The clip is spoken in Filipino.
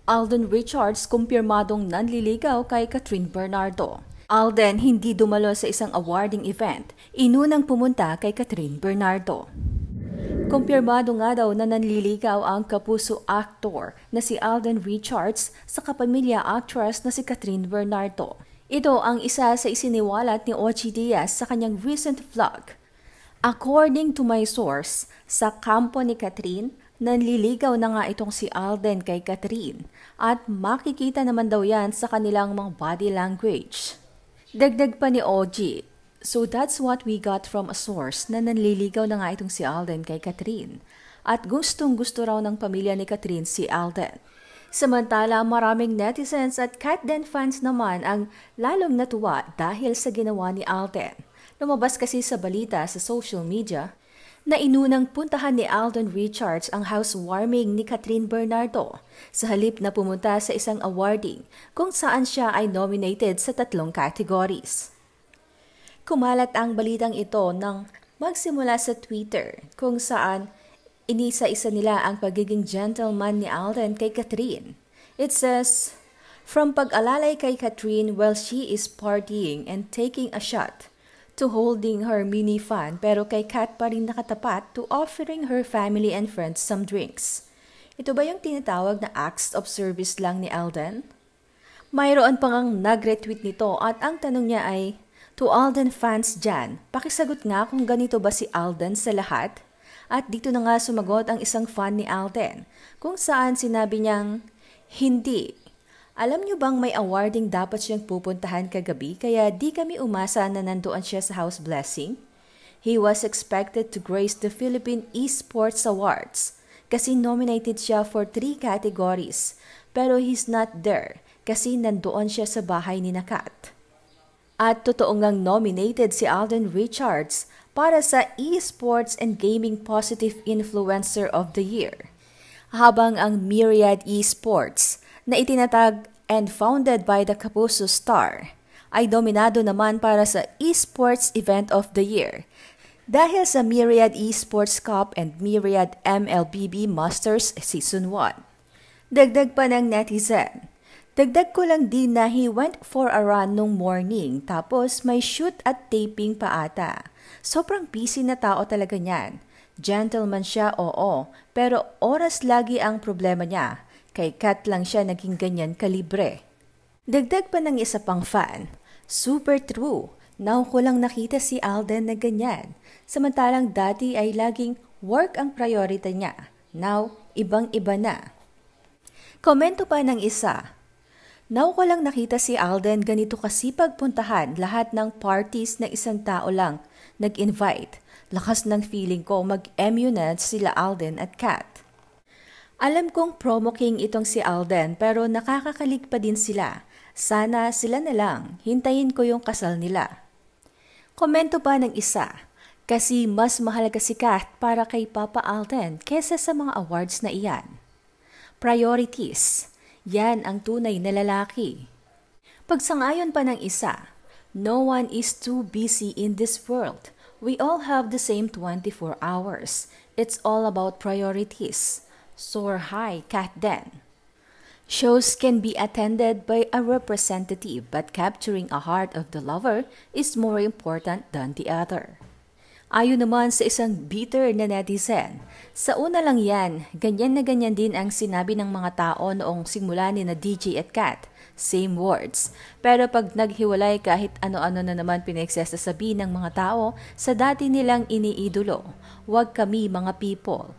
Alden Richards kumpirmadong nanliligaw kay Catherine Bernardo. Alden hindi dumalo sa isang awarding event, inunang pumunta kay Catherine Bernardo. Kumpirmado nga daw na nanliligaw ang kapuso actor na si Alden Richards sa kapamilya actress na si Catherine Bernardo. Ito ang isa sa isiniwalat ni Ogie Diaz sa kanyang recent vlog. According to my source, sa kampo ni Catherine, nanliligaw na nga itong si Alden kay Catherine at makikita naman daw yan sa kanilang mga body language. Dagdag pa ni Ogie, so that's what we got from a source na nanliligaw na nga itong si Alden kay Catherine at gustong-gusto raw ng pamilya ni Catherine si Alden. Samantala, maraming netizens at Kat Den fans naman ang lalong natuwa dahil sa ginawa ni Alden. Lumabas kasi sa balita sa social media na inunang puntahan ni Alden Richards ang housewarming ni Catherine Bernardo sa halip na pumunta sa isang awarding kung saan siya ay nominated sa 3 categories. Kumalat ang balitang ito nang magsimula sa Twitter kung saan inisa-isa nila ang pagiging gentleman ni Alden kay Catherine. It says, "From pag-alalay kay Catherine while she is partying and taking a shot, to holding her mini fan pero kay Kat pa rin nakatapat to offering her family and friends some drinks." Ito ba yung tinatawag na acts of service lang ni Alden? Mayroon pang ang nag-retweet nito at ang tanong niya ay, "To Alden fans dyan, pakisagot nga kung ganito ba si Alden sa lahat?" At dito na nga sumagot ang isang fan ni Alden, kung saan sinabi niyang, "Hindi. Alam niyo bang may awarding dapat siyang pupuntahan kagabi kaya di kami umasa na nandoon siya sa house blessing? He was expected to grace the Philippine Esports Awards kasi nominated siya for 3 categories pero he's not there kasi nandoon siya sa bahay ni Kat." At totoo ngang nominated si Alden Richards para sa Esports and Gaming Positive Influencer of the Year. Habang ang Myriad Esports na itinatag and founded by the Kapuso star ay dominado naman para sa Esports Event of the Year dahil sa Myriad Esports Cup and Myriad MLBB Masters Season 1. Dagdag pa ng netizen, "Dagdag ko lang din na he went for a run nung morning tapos may shoot at taping pa ata. Sobrang busy na tao talaga niyan. Gentleman siya, oo, pero oras lagi ang problema niya. Kay Kat lang siya naging ganyan kalibre." Dagdag pa ng isa pang fan, "Super true. Now ko lang nakita si Alden na ganyan. Samantalang dati ay laging work ang priority niya. Now, ibang-iba na." Komento pa ng isa, "Now ko lang nakita si Alden ganito kasipag puntahan lahat ng parties na isang tao lang nag-invite. Lakas ng feeling ko mag-MU na sila Alden at Kat. Alam kong promo king itong si Alden pero nakakakalig pa din sila. Sana sila na lang. Hintayin ko yung kasal nila." Komento pa ng isa, "Kasi mas mahalaga si Kat para kay Papa Alden kesa sa mga awards na iyan. Priorities. Yan ang tunay na lalaki." Pagsangayon pa ng isa, "No one is too busy in this world. We all have the same 24 hours. It's all about priorities. Soar high, Kat Den. Shows can be attended by a representative but capturing a heart of the lover is more important than the other." Ayon naman sa isang bitter na netizen, "Sa una lang yan, ganyan na ganyan din ang sinabi ng mga tao noong simula ni na DJ at Kat. Same words. Pero pag naghiwalay kahit ano-ano na naman pinagsasasabi ng mga tao sa dati nilang iniidolo. Huwag kami mga people.